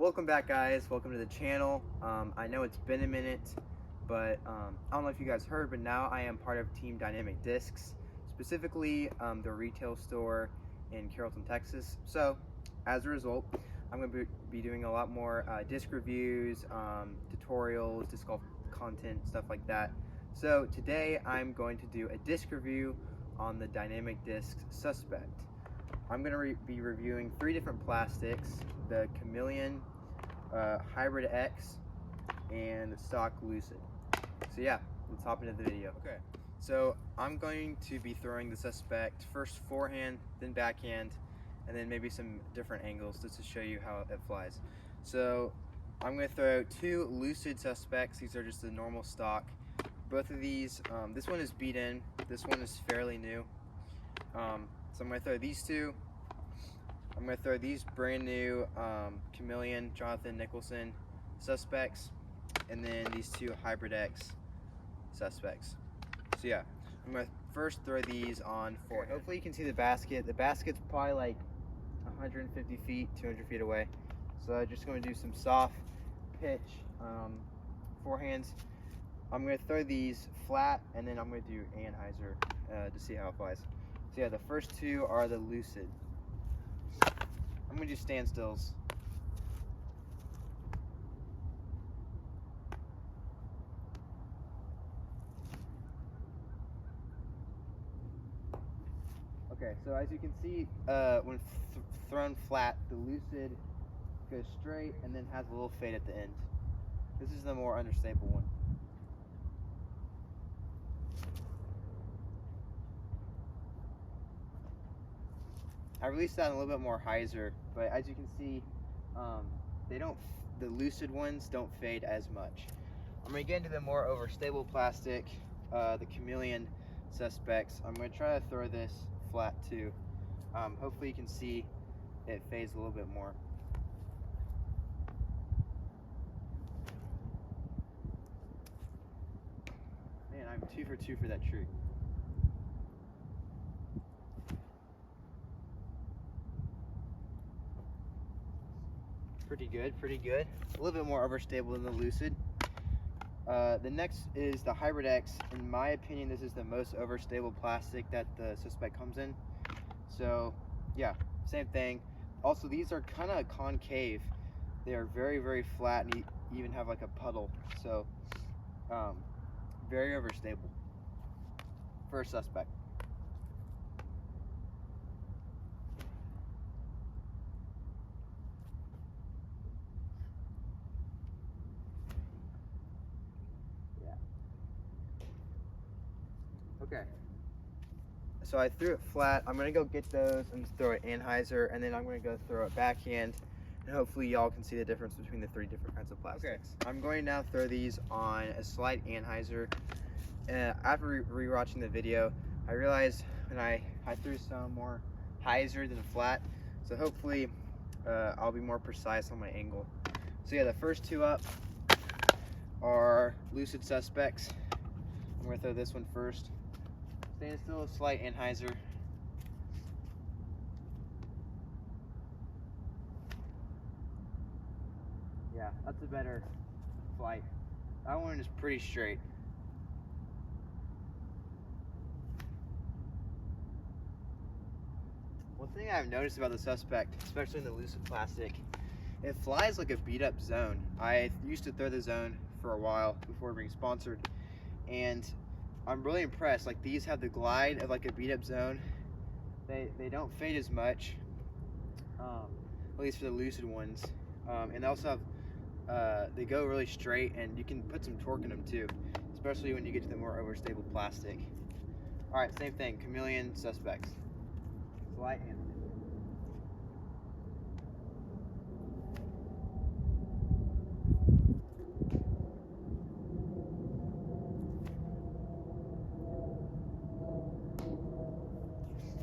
Welcome back, guys. Welcome to the channel. I know it's been a minute, but I don't know if you guys heard, but now I am part of Team Dynamic Discs, specifically the retail store in Carrollton, Texas. So as a result, I'm going to be doing a lot more disc reviews, tutorials, disc golf content, stuff like that. So today I'm going to do a disc review on the Dynamic Discs Suspect. I'm going to be reviewing 3 different plastics: the Chameleon, Hybrid X, and the stock Lucid. So yeah, let's hop into the video. Okay, so I'm going to be throwing the Suspect first forehand, then backhand, and then maybe some different angles just to show you how it flies. So I'm going to throw 2 Lucid Suspects. These are just the normal stock. Both of these, this one is beat in, this one is fairly new. So I'm going to throw these 2. I'm going to throw these brand new Chameleon Jonathan Nicholson Suspects, and then these 2 Hybrid X Suspects. So yeah, I'm going to first throw these on forehand. Hopefully you can see the basket. The basket's probably like 150 feet, 200 feet away. So I'm just going to do some soft pitch forehands. I'm going to throw these flat, and then I'm going to do Anhyzer to see how it flies. So yeah, the first 2 are the Lucid. I'm going to do standstills. Okay, so as you can see, when thrown flat, the Lucid goes straight and then has a little fade at the end. This is the more unstable one. I released that in a little bit more hyzer, but as you can see, the Lucid ones don't fade as much. I'm going to get into the more overstable plastic, the Chameleon Suspects. I'm going to try to throw this flat too. Hopefully you can see it fades a little bit more. Man, I'm 2 for 2 for that tree. Pretty good, pretty good. A little bit more overstable than the Lucid. The next is the Hybrid X. In my opinion, this is the most overstable plastic that the Suspect comes in. So yeah, same thing. Also, these are kind of concave. They are very, very flat, and you even have like a puddle. So very overstable for a Suspect. Okay, so I threw it flat. I'm gonna go get those and throw it Anhyzer, and then I'm gonna go throw it backhand, and hopefully y'all can see the difference between the 3 different kinds of plastics. Okay, I'm going to now throw these on a slight Anhyzer. After re-watching the video, I realized when I threw some more hyzer than flat, so hopefully I'll be more precise on my angle. So yeah, the first 2 up are Lucid Suspects. I'm gonna throw this one first. Staying still, a slight Anhyzer. Yeah, that's a better flight. That one is pretty straight. One thing I've noticed about the Suspect, especially in the Lucid plastic, it flies like a beat up zone. I used to throw the zone for a while before being sponsored, and I'm really impressed. Like, these have the glide of like a beat up zone. They don't fade as much, at least for the Lucid ones, and they also have they go really straight, and you can put some torque in them too, especially when you get to the more overstable plastic. All right, same thing, Chameleon Suspects. Slight hand.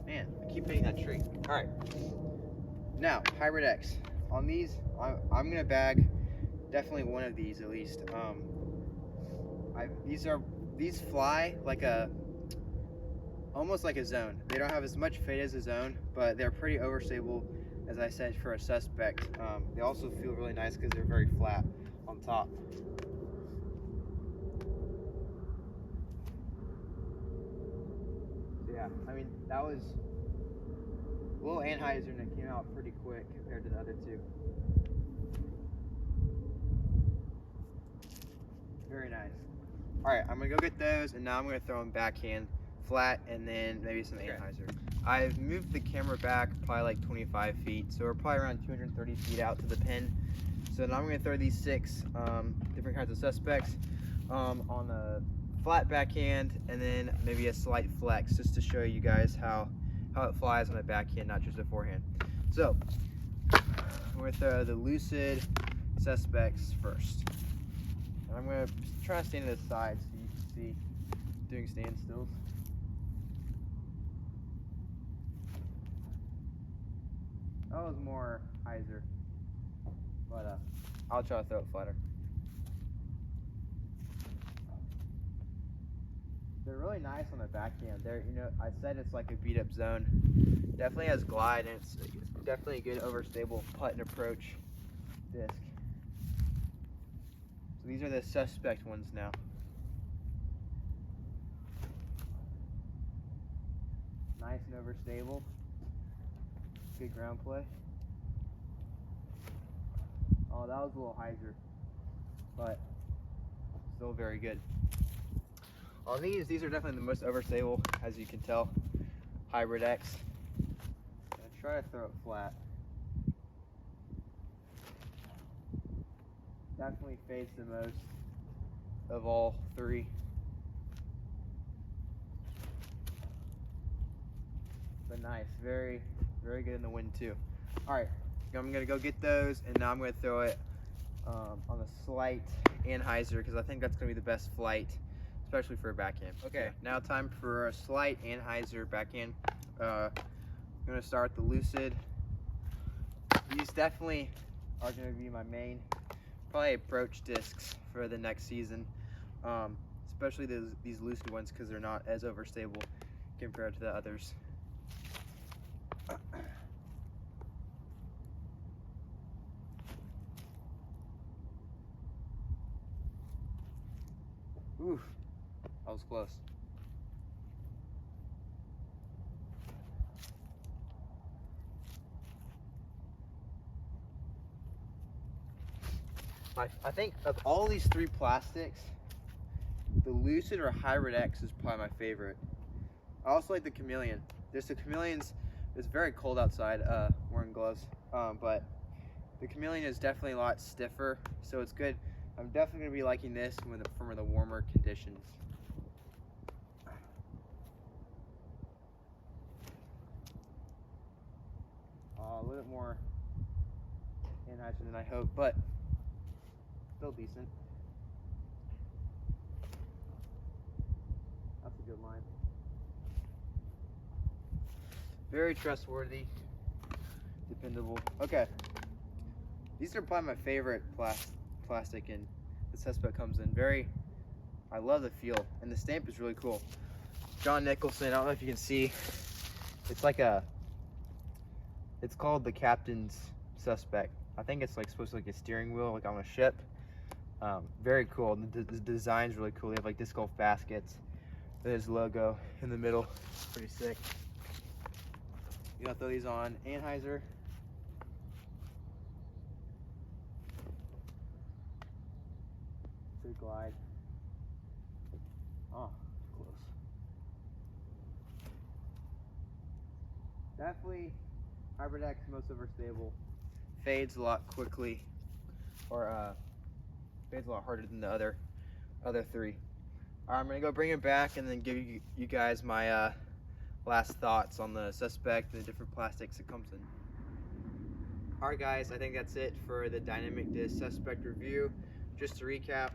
Man, I keep hitting that tree. All right, now Hybrid X. On these, I'm gonna bag definitely one of these at least. These fly like almost like a zone. They don't have as much fade as a zone, but they're pretty overstable as I said, for a suspect. They also feel really nice because they're very flat on top. So yeah, I mean, that was a little Anhyzer, and it came out pretty quick compared to the other two. Very nice. All right, I'm gonna go get those, and now I'm gonna throw them backhand flat, and then maybe some Anhyzer. I've moved the camera back probably like 25 feet, so we're probably around 230 feet out to the pin. So now I'm gonna throw these 6 different kinds of suspects on a flat backhand, and then maybe a slight flex, just to show you guys how it flies on a backhand, not just a forehand. So I'm gonna throw the lucid suspects first. And I'm gonna try to stand to the side so you can see doing standstills. That was more Hyzer, but I'll try to throw it flatter. They're really nice on the backhand. They're, you know, I said it's like a beat up zone. Definitely has glide, and it's definitely a good overstable putt and approach disc. So these are the suspect ones now. Nice and overstable. Good ground play. Oh, that was a little Hyzer, but still very good. On these are definitely the most overstable, as you can tell. Hybrid X. I'm gonna try to throw it flat. Definitely fades the most of all 3. But nice, very good in the wind too. All right, I'm gonna go get those, and now I'm gonna throw it on a slight Anhyzer, because I think that's gonna be the best flight, especially for a backhand. Okay, now time for a slight Anhyzer backhand. I'm gonna start the lucid. These definitely are gonna be my main, probably approach discs for the next season, especially these lucid ones, because they're not as overstable compared to the others. Ooh, that was close. I think of all these 3 plastics, the Lucid or Hybrid X is probably my favorite. I also like the Chameleon. There's the Chameleons. It's very cold outside, wearing gloves, but the Chameleon is definitely a lot stiffer, so it's good. I'm definitely going to be liking this from the warmer conditions. A little bit more Anhyzer than I hoped, but still decent. That's a good line. Very trustworthy, dependable. Okay, these are probably my favorite plastic, and the suspect comes in. I love the feel, and the stamp is really cool. John Nicholson, I don't know if you can see, it's called the Captain's Suspect. I think it's like supposed to be like a steering wheel, like on a ship. Very cool. The design's really cool. They have like disc golf baskets. There's logo in the middle. Pretty sick. You gotta throw these on Anhyzer. Good glide. Oh, close. Definitely Hybrid X, most overstable. Fades a lot quickly, or fades a lot harder than the other 3. All right, I'm gonna go bring it back and then give you guys my last thoughts on the suspect and the different plastics it comes in. All right, guys, I think that's it for the Dynamic Disc Suspect review. Just to recap,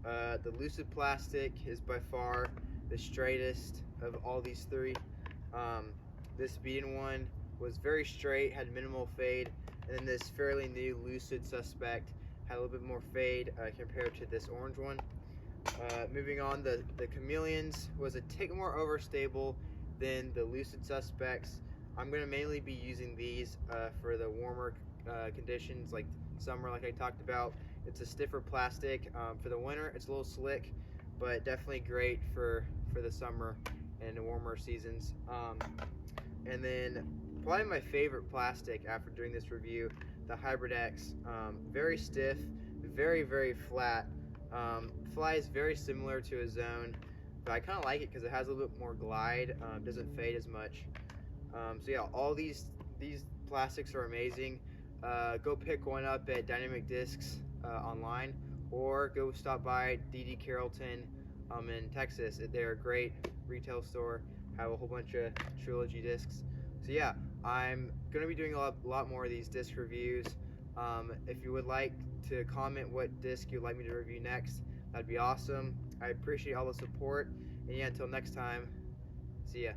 the Lucid plastic is by far the straightest of all these 3. This beaten one was very straight, had minimal fade, and then this fairly new Lucid Suspect had a little bit more fade compared to this orange one. Moving on, the Chameleons was a tick more overstable than the Lucid Suspects. I'm going to mainly be using these for the warmer conditions like summer, like I talked about. It's a stiffer plastic. For the winter it's a little slick, but definitely great for the summer and the warmer seasons. And then probably my favorite plastic after doing this review, the Hybrid X. Very stiff, very flat. Flies very similar to a Zone, but I kind of like it because it has a little bit more glide. Doesn't fade as much. So yeah, all these plastics are amazing. Go pick one up at Dynamic Discs online, or go stop by DD Carrollton in Texas. They're a great retail store. Have a whole bunch of Trilogy discs. So yeah, I'm gonna be doing a lot more of these disc reviews. If you would like to comment what disc you'd like me to review next, that'd be awesome. I appreciate all the support. And yeah, until next time, see ya.